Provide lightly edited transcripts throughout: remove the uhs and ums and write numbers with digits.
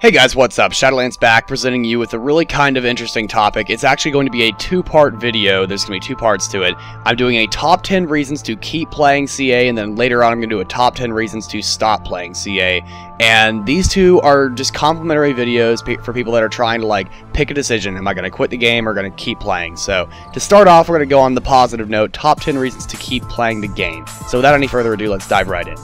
Hey guys, what's up? Shadowlands back, presenting you with a really kind of interesting topic. It's actually going to be a two-part video. There's going to be two parts to it. I'm doing a top 10 reasons to keep playing CA, and then later on I'm going to do a top 10 reasons to stop playing CA. And these two are just complimentary videos for people that are trying to, like, pick a decision. Am I going to quit the game or going to keep playing? So, to start off, we're going to go on the positive note, top 10 reasons to keep playing the game. So without any further ado, let's dive right in.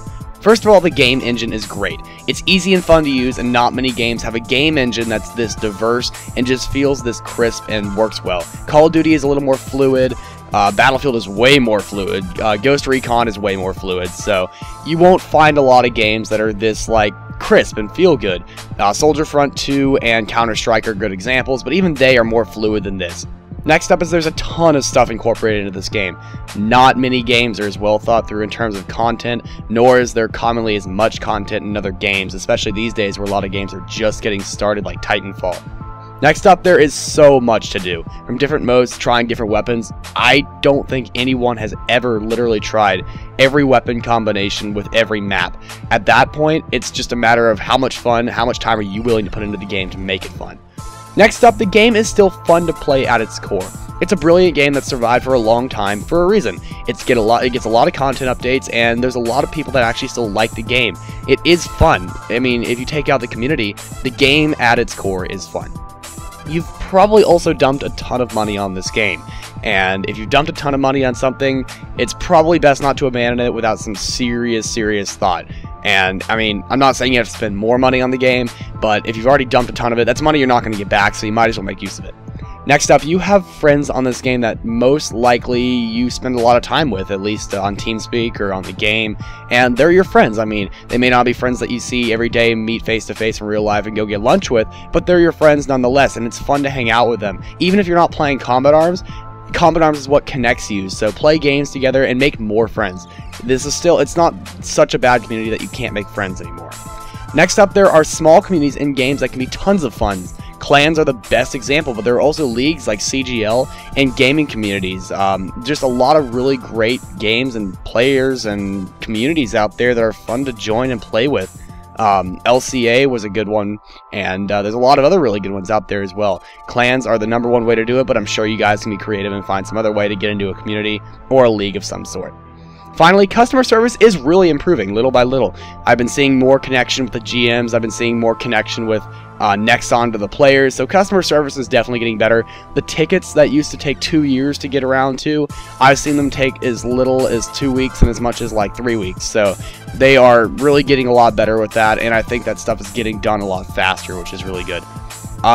First of all, the game engine is great. It's easy and fun to use, and not many games have a game engine that's this diverse and just feels this crisp and works well. Call of Duty is a little more fluid. Battlefield is way more fluid. Ghost Recon is way more fluid. So you won't find a lot of games that are this like crisp and feel good. Soldier Front 2 and Counter-Strike are good examples, but even they are more fluid than this. Next up is there's a ton of stuff incorporated into this game. Not many games are as well thought through in terms of content, nor is there commonly as much content in other games, especially these days where a lot of games are just getting started like Titanfall. Next up, there is so much to do. From different modes, trying different weapons. I don't think anyone has ever literally tried every weapon combination with every map. At that point, it's just a matter of how much fun, how much time are you willing to put into the game to make it fun. Next up, the game is still fun to play at its core. It's a brilliant game that survived for a long time for a reason. It gets a lot of content updates, and there's a lot of people that actually still like the game. It is fun. I mean, if you take out the community, the game at its core is fun. You've probably also dumped a ton of money on this game, and if you've dumped a ton of money on something, it's probably best not to abandon it without some serious thought. And, I mean, I'm not saying you have to spend more money on the game, but if you've already dumped a ton of it, that's money you're not going to get back, so you might as well make use of it. Next up, you have friends on this game that most likely you spend a lot of time with, at least on TeamSpeak or on the game, and they're your friends. I mean, they may not be friends that you see every day, meet face-to-face in real life and go get lunch with, but they're your friends nonetheless, and it's fun to hang out with them. Even if you're not playing Combat Arms is what connects you, so play games together and make more friends. It's not such a bad community that you can't make friends anymore. Next up, there are small communities in games that can be tons of fun. Clans are the best example, but there are also leagues like CGL and gaming communities. Just a lot of really great games and players and communities out there that are fun to join and play with. LCA was a good one, and there's a lot of other really good ones out there as well. Clans are the #1 way to do it, but I'm sure you guys can be creative and find some other way to get into a community or a league of some sort. Finally, customer service is really improving little by little. I've been seeing more connection with the GMs, I've been seeing more connection with Nexon to the players, so customer service is definitely getting better. The tickets that used to take 2 years to get around to, I've seen them take as little as 2 weeks and as much as like 3 weeks, so they are really getting a lot better with that, and I think that stuff is getting done a lot faster, which is really good.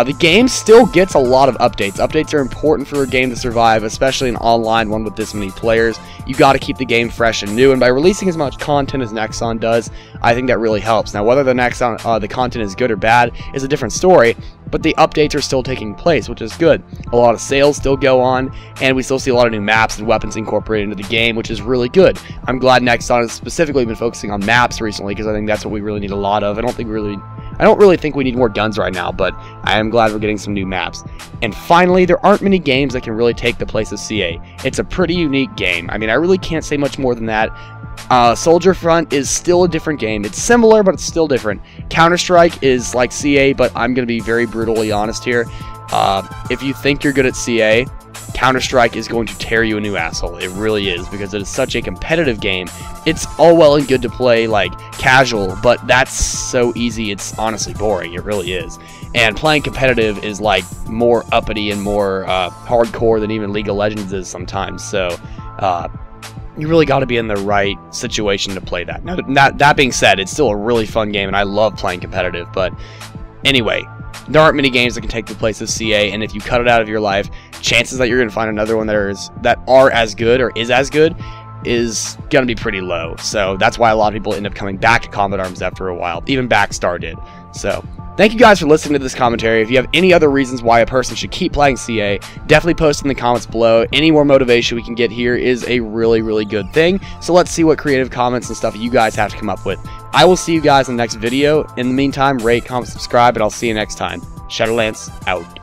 The game still gets a lot of updates. Updates are important for a game to survive, especially an online one with this many players. You got to keep the game fresh and new, and by releasing as much content as Nexon does, I think that really helps. Now, whether the content is good or bad is a different story, but the updates are still taking place, which is good. A lot of sales still go on, and we still see a lot of new maps and weapons incorporated into the game, which is really good. I'm glad Nexon has specifically been focusing on maps recently, because I think that's what we really need a lot of. I don't really think we need more guns right now, but I am glad we're getting some new maps. And finally, there aren't many games that can really take the place of CA. It's a pretty unique game. I mean, I really can't say much more than that. Soldier Front is still a different game. It's similar, but it's still different. Counter-Strike is like CA, but I'm going to be very brutally honest here. If you think you're good at CA, Counter-Strike is going to tear you a new asshole. It really is, because it is such a competitive game. It's all well and good to play like casual, but that's so easy, it's honestly boring. It really is. And playing competitive is like more uppity and more hardcore than even League of Legends is sometimes. So you really got to be in the right situation to play that. Now, that being said, it's still a really fun game, and I love playing competitive. But anyway, there aren't many games that can take the place of CA, and if you cut it out of your life, chances that you're going to find another one that are as good or is as good is going to be pretty low. So that's why a lot of people end up coming back to Combat Arms after a while. Even Backstar did. So thank you guys for listening to this commentary. If you have any other reasons why a person should keep playing CA, definitely post in the comments below. Any more motivation we can get here is a really good thing. So let's see what creative comments and stuff you guys have to come up with. I will see you guys in the next video. In the meantime, rate, comment, subscribe, and I'll see you next time. Shadowlands out.